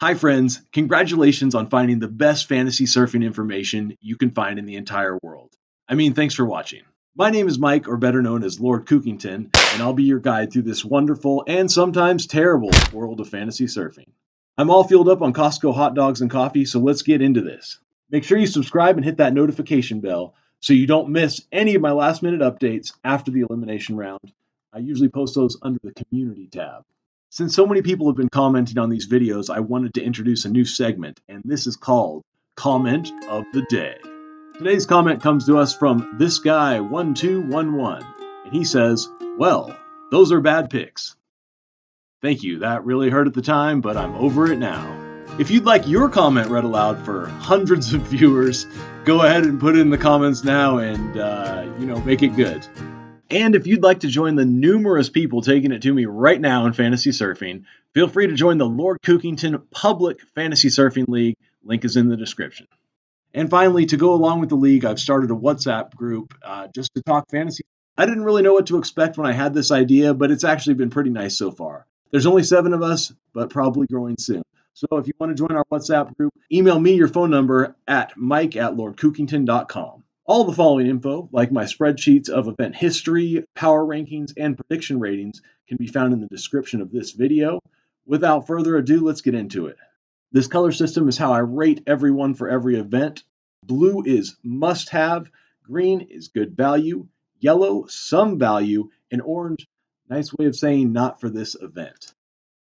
Hi, friends. Congratulations on finding the best fantasy surfing information you can find in the entire world. Thanks for watching. My name is Mike, or better known as Lord Kookington, and I'll be your guide through this wonderful and sometimes terrible world of fantasy surfing. I'm all fueled up on Costco hot dogs and coffee, so let's get into this. Make sure you subscribe and hit that notification bell so you don't miss any of my last minute updates after the elimination round. I usually post those under the community tab. Since so many people have been commenting on these videos, I wanted to introduce a new segment, and this is called Comment of the Day. Today's comment comes to us from this guy 1211, and he says, "Well, those are bad picks." Thank you, that really hurt at the time, but I'm over it now. If you'd like your comment read aloud for hundreds of viewers, go ahead and put it in the comments now and, make it good. And if you'd like to join the numerous people taking it to me right now in fantasy surfing, feel free to join the Lord Kookington Public Fantasy Surfing League. Link is in the description. And finally, to go along with the league, I've started a WhatsApp group just to talk fantasy. I didn't really know what to expect when I had this idea, but it's actually been pretty nice so far. There's only 7 of us, but probably growing soon. So if you want to join our WhatsApp group, email me your phone number at mike@lordkookington.com. All the following info, like my spreadsheets of event history, power rankings, and prediction ratings, can be found in the description of this video. Without further ado, let's get into it. This color system is how I rate everyone for every event. Blue is must-have, green is good value, yellow, some value, and orange, nice way of saying not for this event.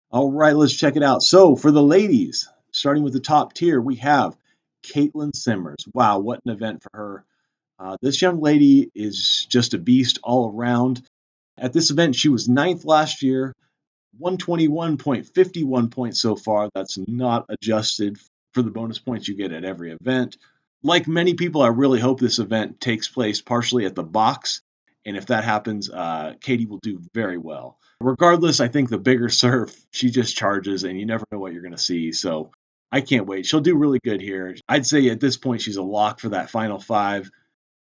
All right, let's check it out. So for the ladies, starting with the top tier, we have Caitlin Simmers. Wow, what an event for her. This young lady is just a beast all around. At this event, she was 9th last year, 121.51 points so far. That's not adjusted for the bonus points you get at every event. Like many people, I really hope this event takes place partially at the box. And if that happens, Katie will do very well. Regardless, I think the bigger surf, she just charges and you never know what you're going to see. So I can't wait. She'll do really good here. I'd say at this point, she's a lock for that final 5.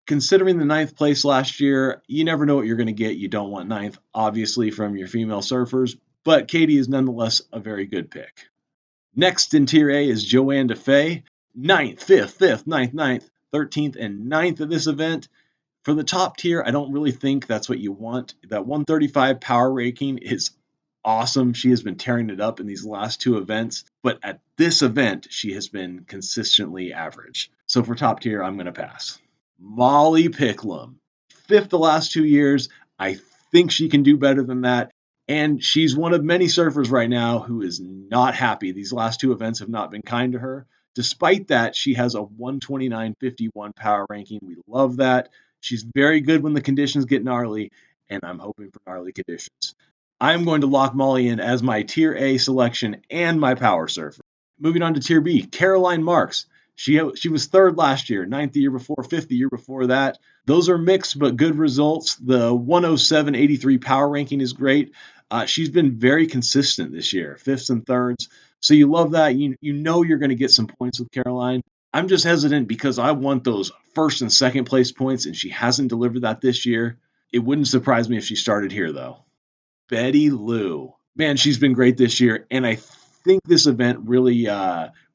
Considering the 9th place last year, you never know what you're going to get. You don't want 9th, obviously, from your female surfers, but Katie is nonetheless a very good pick. Next in Tier A is Joanne DeFay, 9th, 5th, 9th, 13th, and 9th at this event. For the top tier, I don't really think that's what you want. That 135 power ranking is awesome. She has been tearing it up in these last 2 events, but at this event, she has been consistently average. So for top tier, I'm going to pass. Molly Picklum, 5th the last 2 years. I think she can do better than that. And she's one of many surfers right now who is not happy. These last 2 events have not been kind to her. Despite that, she has a 129.51 power ranking. We love that. She's very good when the conditions get gnarly, and I'm hoping for gnarly conditions. I'm going to lock Molly in as my Tier A selection and my power surfer. Moving on to Tier B, Caroline Marks. She was 3rd last year, 9th the year before, 5th the year before that. Those are mixed but good results. The 107.83 power ranking is great. She's been very consistent this year, 5ths and 3rds. So you love that. You know you're going to get some points with Caroline. I'm just hesitant because I want those 1st and 2nd place points, and she hasn't delivered that this year. It wouldn't surprise me if she started here, though. Betty Lou. Man, she's been great this year, and I think this event really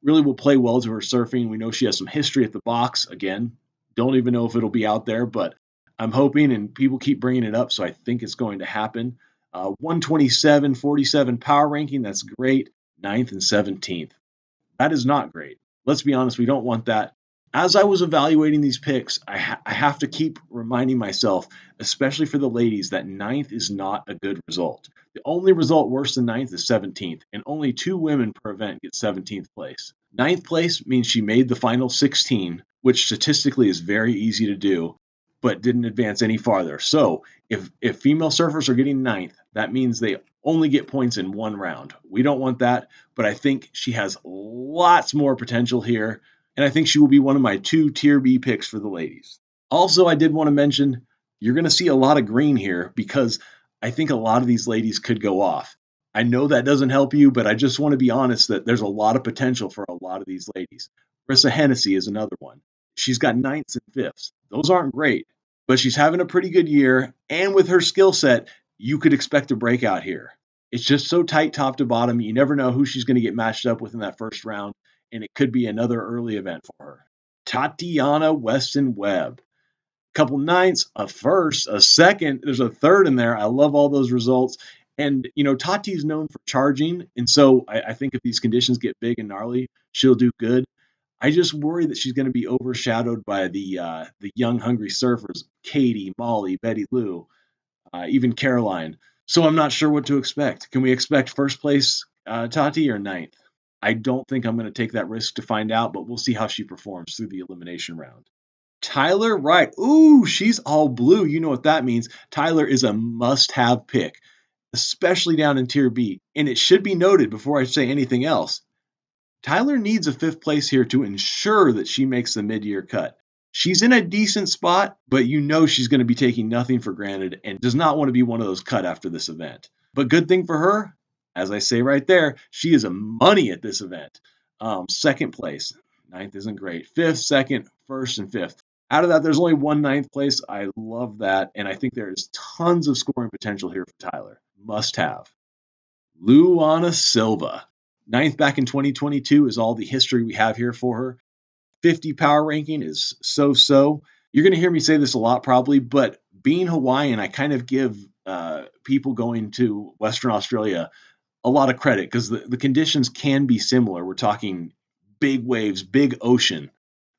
will play well to her surfing. We know she has some history at the box. Again, don't even know if it'll be out there, but I'm hoping, and people keep bringing it up, so I think it's going to happen. 127.47 power ranking, that's great. 9th and 17th. That is not great. Let's be honest, we don't want that. As I was evaluating these picks, I have to keep reminding myself, especially for the ladies, that 9th is not a good result. The only result worse than 9th is 17th, and only 2 women per event get 17th place. 9th place means she made the final 16, which statistically is very easy to do, but didn't advance any farther. So if female surfers are getting 9th, that means they only get points in 1 round. We don't want that, but I think she has lots more potential here. And I think she will be one of my 2 Tier B picks for the ladies. Also, I did want to mention, you're going to see a lot of green here because I think a lot of these ladies could go off. I know that doesn't help you, but I just want to be honest that there's a lot of potential for a lot of these ladies. Marissa Hennessy is another one. She's got 9ths and 5ths. Those aren't great, but she's having a pretty good year. And with her skill set, you could expect a breakout here. It's just so tight top to bottom. You never know who she's going to get matched up with in that first round, and it could be another early event for her. Tatiana Weston Webb. Couple ninths, a first, a second. There's a third in there. I love all those results. And, Tati's known for charging. And so I think if these conditions get big and gnarly, she'll do good. I just worry that she's going to be overshadowed by the young, hungry surfers, Katie, Molly, Betty Lou, even Caroline. So I'm not sure what to expect. Can we expect first place Tati or ninth? I don't think I'm going to take that risk to find out, but we'll see how she performs through the elimination round. Tyler Wright. Ooh, she's all blue. You know what that means. Tyler is a must-have pick, especially down in Tier B. And it should be noted before I say anything else, Tyler needs a fifth place here to ensure that she makes the mid-year cut. She's in a decent spot, but she's going to be taking nothing for granted and does not want to be one of those cut after this event. But good thing for her, as I say right there, she is a money at this event. Second place. Ninth isn't great. Fifth, second, first, and fifth. Out of that, there's only one ninth place. I love that, and I think there's tons of scoring potential here for Tyler. Must have. Luana Silva. Ninth back in 2022 is all the history we have here for her. 50 power ranking is so-so. You're going to hear me say this a lot probably, but being Hawaiian, I kind of give people going to Western Australia a lot of credit because the conditions can be similar. We're talking big waves, big ocean,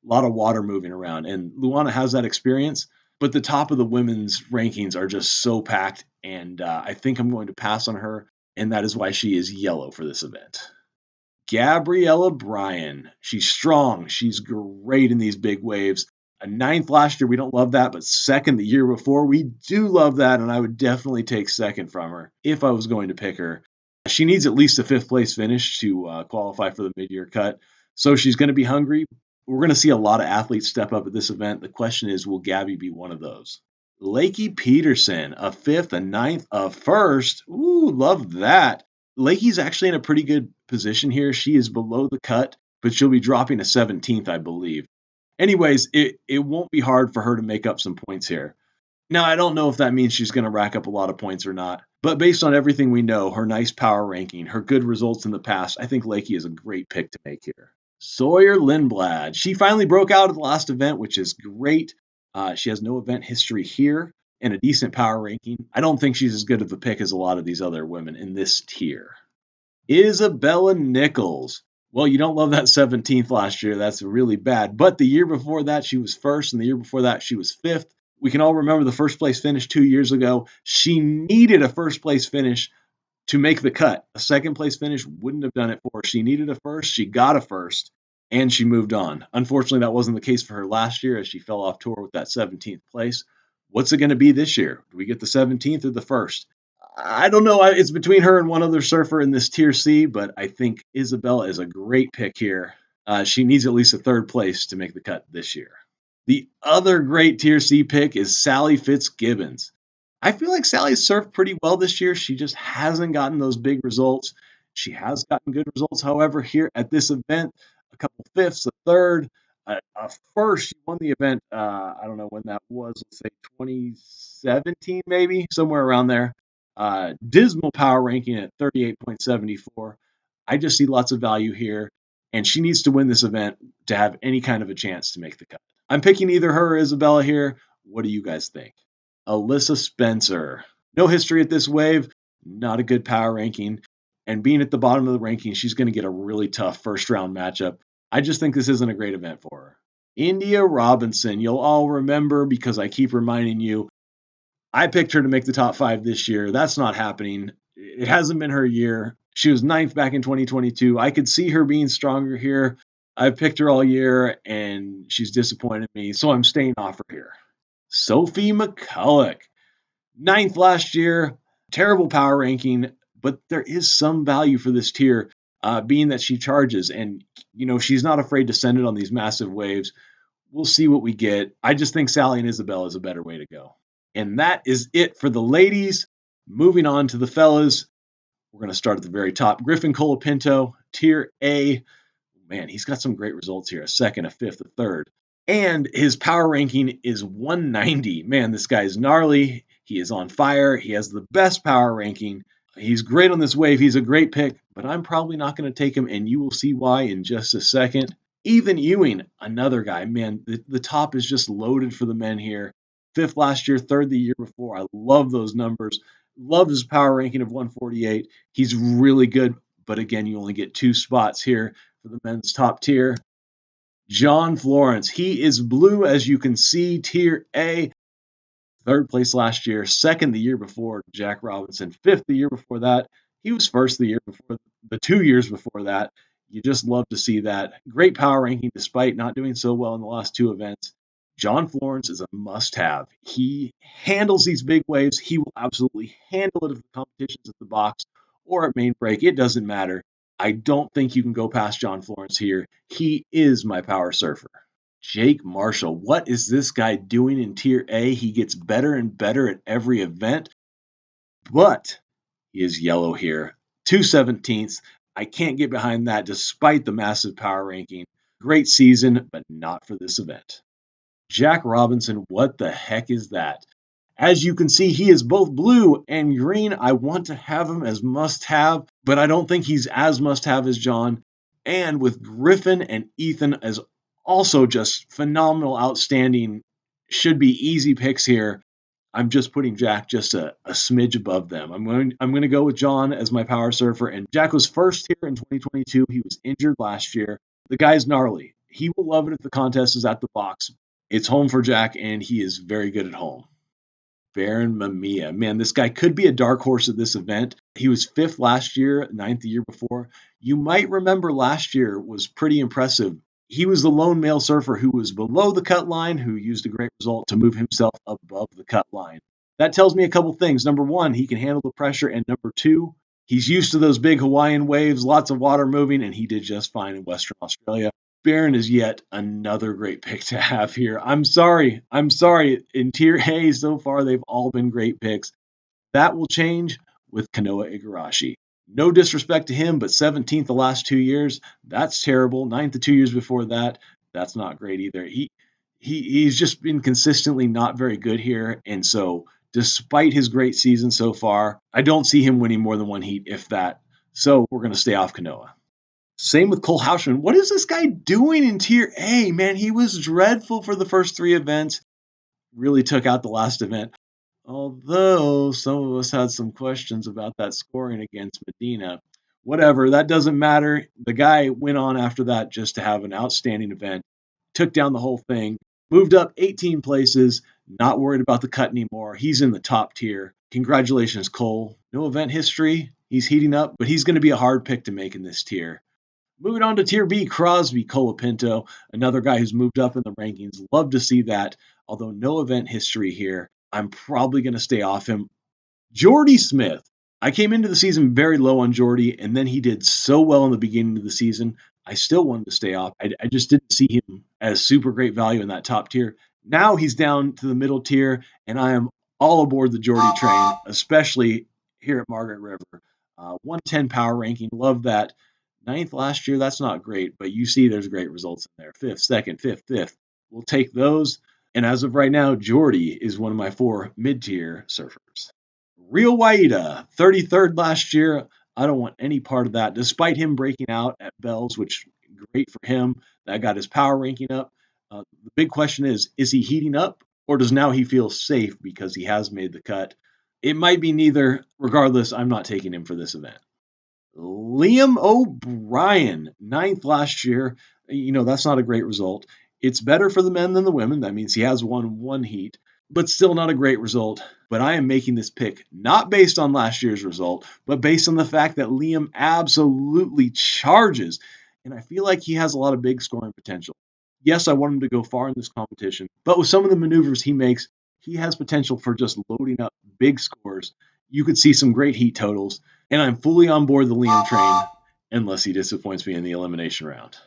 a lot of water moving around. And Luana has that experience, but the top of the women's rankings are just so packed, and I think I'm going to pass on her, and that is why she is yellow for this event. Gabriella Bryan. She's strong. She's great in these big waves. A ninth last year, we don't love that, but second the year before, we do love that, and I would definitely take second from her if I was going to pick her. She needs at least a fifth place finish to qualify for the mid-year cut, so she's going to be hungry. We're going to see a lot of athletes step up at this event. The question is, will Gabby be one of those? Lakey Peterson, a fifth, a ninth, a first. Ooh, love that. Lakey's actually in a pretty good position here. She is below the cut, but she'll be dropping a 17th, I believe. Anyways, it won't be hard for her to make up some points here. Now, I don't know if that means she's going to rack up a lot of points or not, but based on everything we know, her nice power ranking, her good results in the past, I think Lakey is a great pick to make here. Sawyer Lindblad. She finally broke out at the last event, which is great. She has no event history here and a decent power ranking. I don't think she's as good of a pick as a lot of these other women in this tier. Isabella Nichols. Well, you don't love that 17th last year. That's really bad. But the year before that, she was first, and the year before that, she was fifth. We can all remember the first place finish 2 years ago. She needed a first place finish to make the cut. A second place finish wouldn't have done it for her. She needed a first. She got a first, and she moved on. Unfortunately, that wasn't the case for her last year as she fell off tour with that 17th place. What's it going to be this year? Do we get the 17th or the first? I don't know. It's between her and one other surfer in this tier C, but I think Isabella is a great pick here. She needs at least a third place to make the cut this year. The other great tier C pick is Sally Fitzgibbons. I feel like Sally's surfed pretty well this year. She just hasn't gotten those big results. She has gotten good results, however, here at this event. A couple fifths, a third, a first. She won the event, I don't know when that was, let's say 2017 maybe, somewhere around there. Dismal power ranking at 38.74. I just see lots of value here, and she needs to win this event to have any kind of a chance to make the cut. I'm picking either her or Isabella here. What do you guys think? Alyssa Spencer. No history at this wave, not a good power ranking, and being at the bottom of the ranking, she's going to get a really tough first round matchup. I just think this isn't a great event for her. India Robinson, you'll all remember because I keep reminding you, I picked her to make the top 5 this year. That's not happening. It hasn't been her year. She was 9th back in 2022. I could see her being stronger here. I've picked her all year, and she's disappointed me, so I'm staying off her here. Sophie McCulloch, 9th last year, terrible power ranking, but there is some value for this tier, being that she charges, and she's not afraid to send it on these massive waves. We'll see what we get. I just think Sally and Isabella is a better way to go. And that is it for the ladies. Moving on to the fellas. We're going to start at the very top. Griffin Colapinto, tier A. Man, he's got some great results here. A second, a fifth, a third. And his power ranking is 190. Man, this guy's gnarly. He is on fire. He has the best power ranking. He's great on this wave. He's a great pick, but I'm probably not going to take him, and you will see why in just a second. Ethan Ewing, another guy. Man, the top is just loaded for the men here. 5th last year, 3rd the year before. I love those numbers. Love his power ranking of 148. He's really good, but again, you only get 2 spots here for the men's top tier. John Florence. He is blue, as you can see, tier A. 3rd place last year, 2nd the year before Jack Robinson, 5th the year before that. He was 1st the year before, the 2 years before that. You just love to see that. Great power ranking despite not doing so well in the last 2 events. John Florence is a must-have. He handles these big waves. He will absolutely handle it if the competition's at the box or at main break. It doesn't matter. I don't think you can go past John Florence here. He is my power surfer. Jake Marshall. What is this guy doing in Tier A? He gets better and better at every event, but he is yellow here. 2/17. I can't get behind that despite the massive power ranking. Great season, but not for this event. Jack Robinson, what the heck is that? As you can see, he is both blue and green. I want to have him as must-have, but I don't think he's as must-have as John. And with Griffin and Ethan as also just phenomenal, outstanding, should be easy picks here. I'm just putting Jack just a smidge above them. I'm going to go with John as my power surfer. And Jack was first here in 2022. He was injured last year. The guy's gnarly. He will love it if the contest is at the box. It's home for Jack, and he is very good at home. Baron Mamiya. Man, this guy could be a dark horse at this event. He was 5th last year, 9th the year before. You might remember last year was pretty impressive. He was the lone male surfer who was below the cut line, who used a great result to move himself above the cut line. That tells me a couple things. Number 1, he can handle the pressure, and number 2, he's used to those big Hawaiian waves, lots of water moving, and he did just fine in Western Australia. Baron is yet another great pick to have here. I'm sorry. In Tier A so far, they've all been great picks. That will change with Kanoa Igarashi. No disrespect to him, but 17th the last 2 years, that's terrible. 9th the 2 years before that, that's not great either. He's just been consistently not very good here, and so despite his great season so far, I don't see him winning more than one heat, if that. So we're going to stay off Kanoa. Same with Cole Houshman. What is this guy doing in Tier A? Man, he was dreadful for the first 3 events. Really took out the last event. Although some of us had some questions about that scoring against Medina. Whatever, that doesn't matter. The guy went on after that just to have an outstanding event. Took down the whole thing. Moved up 18 places. Not worried about the cut anymore. He's in the top tier. Congratulations, Cole. No event history. He's heating up, but he's going to be a hard pick to make in this tier. Moving on to Tier B, Crosby Colapinto, another guy who's moved up in the rankings. Love to see that, although no event history here. I'm probably going to stay off him. Jordy Smith. I came into the season very low on Jordy, and then he did so well in the beginning of the season. I still wanted to stay off. I just didn't see him as super great value in that top tier. Now he's down to the middle tier, and I am all aboard the Jordy train, especially here at Margaret River. 110 power ranking. Love that. 9th last year, that's not great, but you see there's great results in there. 5th, 2nd, 5th, 5th. We'll take those. And as of right now, Jordy is one of my 4 mid-tier surfers. Real Waida, 33rd last year. I don't want any part of that, despite him breaking out at Bells, which great for him. That got his power ranking up. The big question is he heating up, or does now he feel safe because he has made the cut? It might be neither. Regardless, I'm not taking him for this event. Liam O'Brien, 9th last year. That's not a great result. It's better for the men than the women. That means he has won 1 heat, but still not a great result. But I am making this pick not based on last year's result, but based on the fact that Liam absolutely charges. And I feel like he has a lot of big scoring potential. Yes, I want him to go far in this competition, but with some of the maneuvers he makes, he has potential for just loading up big scores. You could see some great heat totals. And I'm fully on board the Liam train, unless he disappoints me in the elimination round.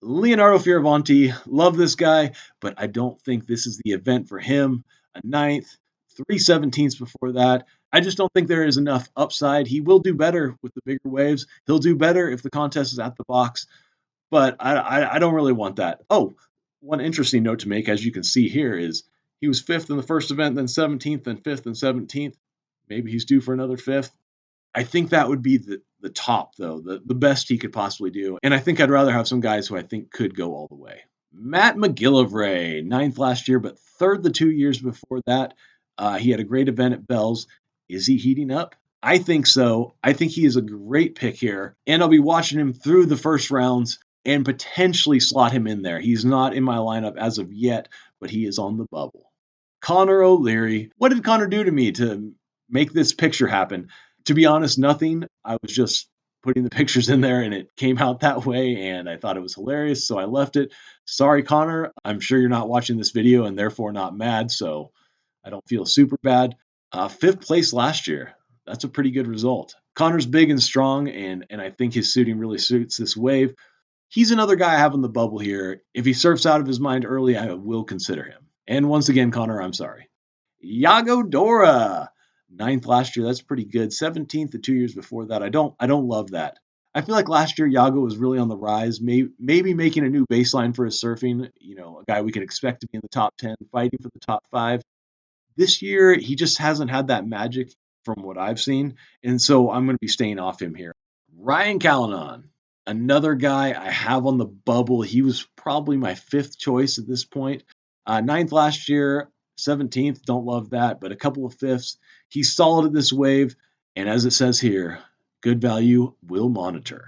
Leonardo Fioravanti, love this guy, but I don't think this is the event for him. A 9th, 3/17 before that. I just don't think there is enough upside. He will do better with the bigger waves. He'll do better if the contest is at the box, but I don't really want that. Oh, one interesting note to make, as you can see here, is he was 5th in the first event, then 17th, then 5th and 17th. Maybe he's due for another 5th. I think that would be the top, though, the best he could possibly do. And I think I'd rather have some guys who I think could go all the way. Matt McGillivray, 9th last year, but 3rd the 2 years before that. He had a great event at Bell's. Is he heating up? I think so. I think he is a great pick here, and I'll be watching him through the first rounds and potentially slot him in there. He's not in my lineup as of yet, but he is on the bubble. Connor O'Leary. What did Connor do to me to make this picture happen? To be honest, nothing. I was just putting the pictures in there and it came out that way and I thought it was hilarious, so I left it. Sorry, Connor. I'm sure you're not watching this video and therefore not mad, so I don't feel super bad. 5th place last year. That's a pretty good result. Connor's big and strong, and I think his suiting really suits this wave. He's another guy I have on the bubble here. If he surfs out of his mind early, I will consider him. And once again, Connor, I'm sorry. Yago Dora, 9th last year. That's pretty good. 17th the 2 years before that. I don't love that. I feel like last year Yago was really on the rise, maybe making a new baseline for his surfing. A guy we can expect to be in the top 10, fighting for the top 5. This year, he just hasn't had that magic from what I've seen, and so I'm going to be staying off him here. Ryan Callanan, another guy I have on the bubble. He was probably my 5th choice at this point. 9th last year, 17th, don't love that, but a couple of 5ths. He's solid at this wave, and as it says here, good value will monitor.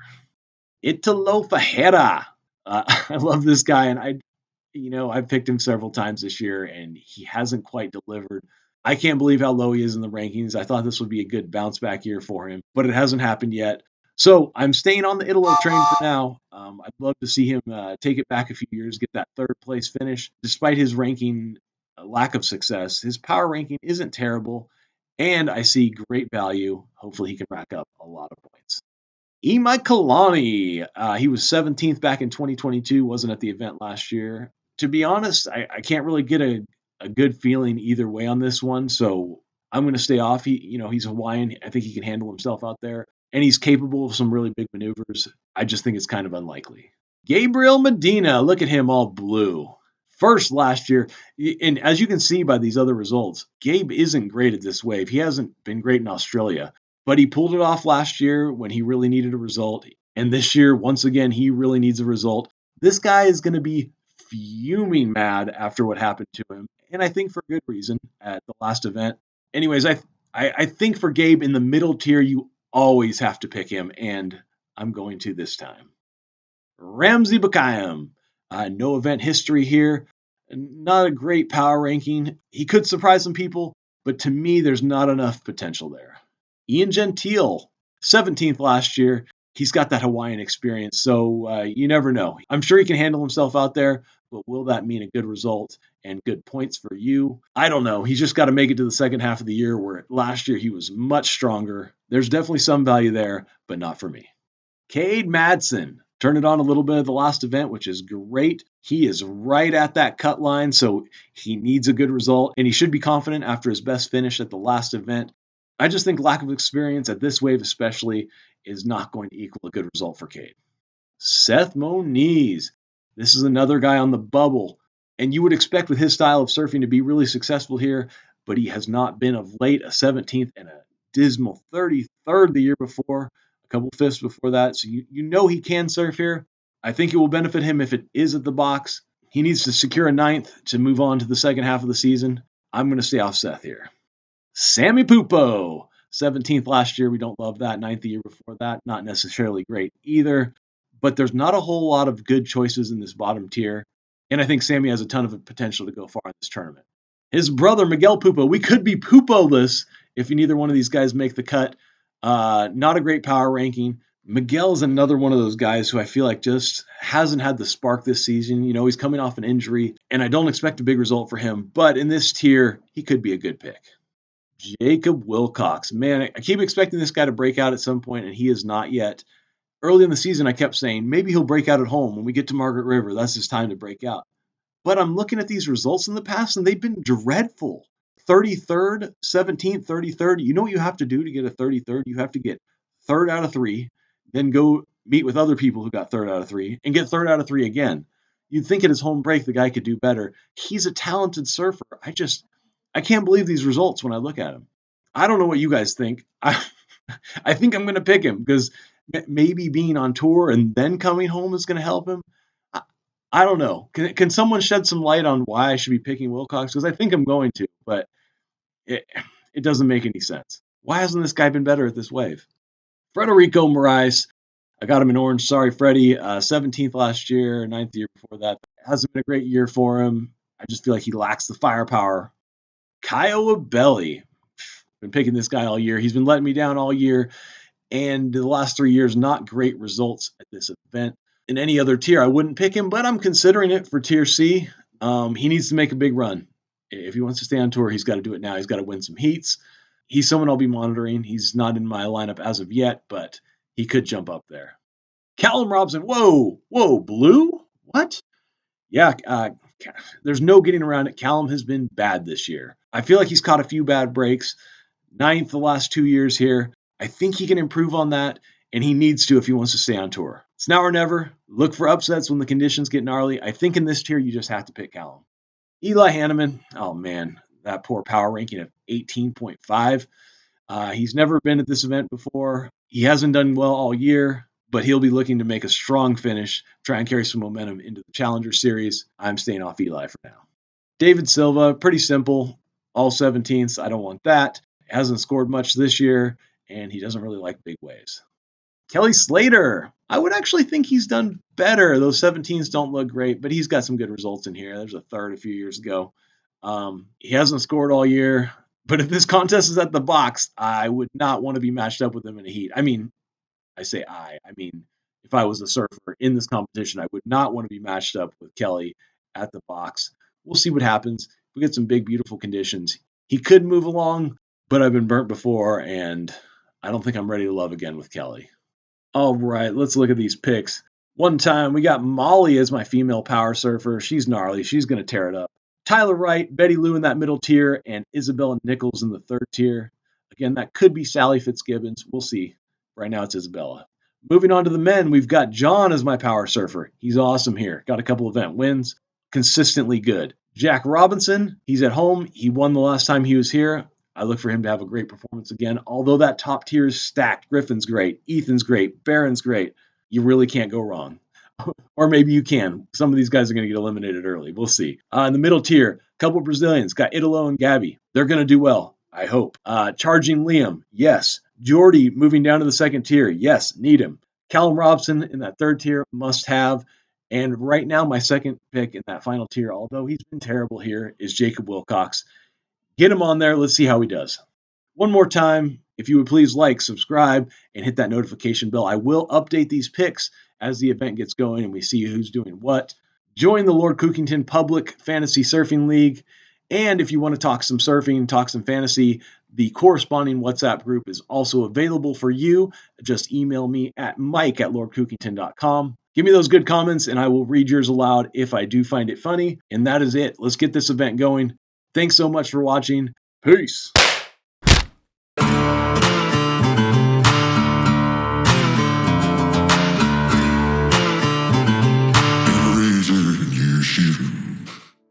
Italo Fajera. I love this guy, and I've picked him several times this year, and he hasn't quite delivered. I can't believe how low he is in the rankings. I thought this would be a good bounce back year for him, but it hasn't happened yet. So I'm staying on the Italo train for now. I'd love to see him take it back a few years, get that 3rd place finish. Despite his ranking lack of success, his power ranking isn't terrible, and I see great value. Hopefully he can rack up a lot of points. Imai Kalani, he was 17th back in 2022, wasn't at the event last year. To be honest, I can't really get a good feeling either way on this one, so I'm going to stay off. He's Hawaiian. I think he can handle himself out there, and he's capable of some really big maneuvers. I just think it's kind of unlikely. Gabriel Medina, look at him all blue. 1st last year, and as you can see by these other results, Gabe isn't great at this wave. He hasn't been great in Australia, but he pulled it off last year when he really needed a result, and this year, once again, he really needs a result. This guy is going to be fuming mad after what happened to him, and I think for good reason at the last event. Anyways, I think for Gabe in the middle tier, you always have to pick him, and I'm going to this time. Ramsey Bakayam, no event history here, not a great power ranking. He could surprise some people, but to me, there's not enough potential there. Ian Gentile, 17th last year. He's got that Hawaiian experience, so you never know. I'm sure he can handle himself out there, but will that mean a good result and good points for you? I don't know. He's just got to make it to the second half of the year, where last year he was much stronger. There's definitely some value there, but not for me. Cade Madsen. Turned it on a little bit at the last event, which is great. He is right at that cut line, so he needs a good result, and he should be confident after his best finish at the last event. I just think lack of experience at this wave especially is not going to equal a good result for Cade. Seth Moniz. This is another guy on the bubble, and you would expect with his style of surfing to be really successful here, but he has not been of late. A 17th and a dismal 33rd the year before, a couple 5ths before that, so you know he can surf here. I think it will benefit him if it is at the box. He needs to secure a 9th to move on to the second half of the season. I'm going to stay off Seth here. Sammy Pupo, 17th last year. We don't love that. 9th the year before that. Not necessarily great either. But there's not a whole lot of good choices in this bottom tier. And I think Sammy has a ton of potential to go far in this tournament. His brother, Miguel Pupo. We could be Pupo-less if neither one of these guys make the cut. Not a great power ranking. Miguel is another one of those guys who I feel like just hasn't had the spark this season. He's coming off an injury, and I don't expect a big result for him. But in this tier, he could be a good pick. Jacob Wilcox. Man, I keep expecting this guy to break out at some point, and he is not yet. Early in the season, I kept saying, maybe he'll break out at home. When we get to Margaret River, that's his time to break out. But I'm looking at these results in the past, and they've been dreadful. 33rd, 17th, 33rd. You know what you have to do to get a 33rd? You have to get 3rd out of 3, then go meet with other people who got 3rd out of 3, and get 3rd out of 3 again. You'd think at his home break the guy could do better. He's a talented surfer. I can't believe these results when I look at him. I don't know what you guys think. I think I'm going to pick him because maybe being on tour and then coming home is going to help him. I, I don't know. Can someone shed some light on why I should be picking Wilcox? Because I think I'm going to, but it, it doesn't make any sense. Why hasn't this guy been better at this wave? Federico Moraes, I got him in orange. Sorry, Freddie. 17th last year, 9th the year before that. It hasn't been a great year for him. I just feel like he lacks the firepower. Kyle Abelli. Been picking this guy all year. He's been letting me down all year. And the last 3 years, not great results at this event. In any other tier, I wouldn't pick him, but I'm considering it for Tier C. He needs to make a big run. If he wants to stay on tour, he's got to do it now. He's got to win some heats. He's someone I'll be monitoring. He's not in my lineup as of yet, but he could jump up there. Callum Robson. Whoa, blue? What? Yeah, there's no getting around it. Callum has been bad this year. I feel like he's caught a few bad breaks. 9th the last 2 years here. I think he can improve on that, and he needs to if he wants to stay on tour. It's now or never. Look for upsets when the conditions get gnarly. I think in this tier, you just have to pick Callum. Eli Hanneman. Oh, man, that poor power ranking of 18.5. He's never been at this event before. He hasn't done well all year, but he'll be looking to make a strong finish, try and carry some momentum into the Challenger Series. I'm staying off Eli for now. David Silva, pretty simple. All 17ths. I don't want that. Hasn't scored much this year, and he doesn't really like big waves. Kelly Slater. I would actually think he's done better. Those 17s don't look great, but he's got some good results in here. There's a third a few years ago. He hasn't scored all year, but if this contest is at the box, I would not want to be matched up with him in a heat. I mean, if I was a surfer in this competition, I would not want to be matched up with Kelly at the box. We'll see what happens. We get some big, beautiful conditions. He could move along, but I've been burnt before, and I don't think I'm ready to love again with Kelly. All right, let's look at these picks. One time, we got Molly as my female power surfer. She's gnarly. She's going to tear it up. Tyler Wright, Betty Lou in that middle tier, and Isabella Nichols in the third tier. Again, that could be Sally Fitzgibbons. We'll see. Right now, it's Isabella. Moving on to the men, we've got John as my power surfer. He's awesome here. Got a couple event wins. Consistently good. Jack Robinson, he's at home. He won the last time he was here. I look for him to have a great performance again, although that top tier is stacked. Griffin's great. Ethan's great. Barron's great. You really can't go wrong. Or maybe you can. Some of these guys are going to get eliminated early. We'll see. In the middle tier, a couple of Brazilians. Got Italo and Gabby. They're going to do well, I hope. Charging Liam, yes. Jordy moving down to the second tier. Yes, need him. Callum Robson in that third tier, must have. And right now, my second pick in that final tier, although he's been terrible here, is Jacob Wilcox. Get him on there. Let's see how he does. One more time, if you would please like, subscribe, and hit that notification bell. I will update these picks as the event gets going and we see who's doing what. Join the Lord Kookington Public Fantasy Surfing League. And if you want to talk some surfing, talk some fantasy, the corresponding WhatsApp group is also available for you. Just email me at mike@lordkookington.com. Give me those good comments and I will read yours aloud if I do find it funny. And that is it. Let's get this event going. Thanks so much for watching. Peace.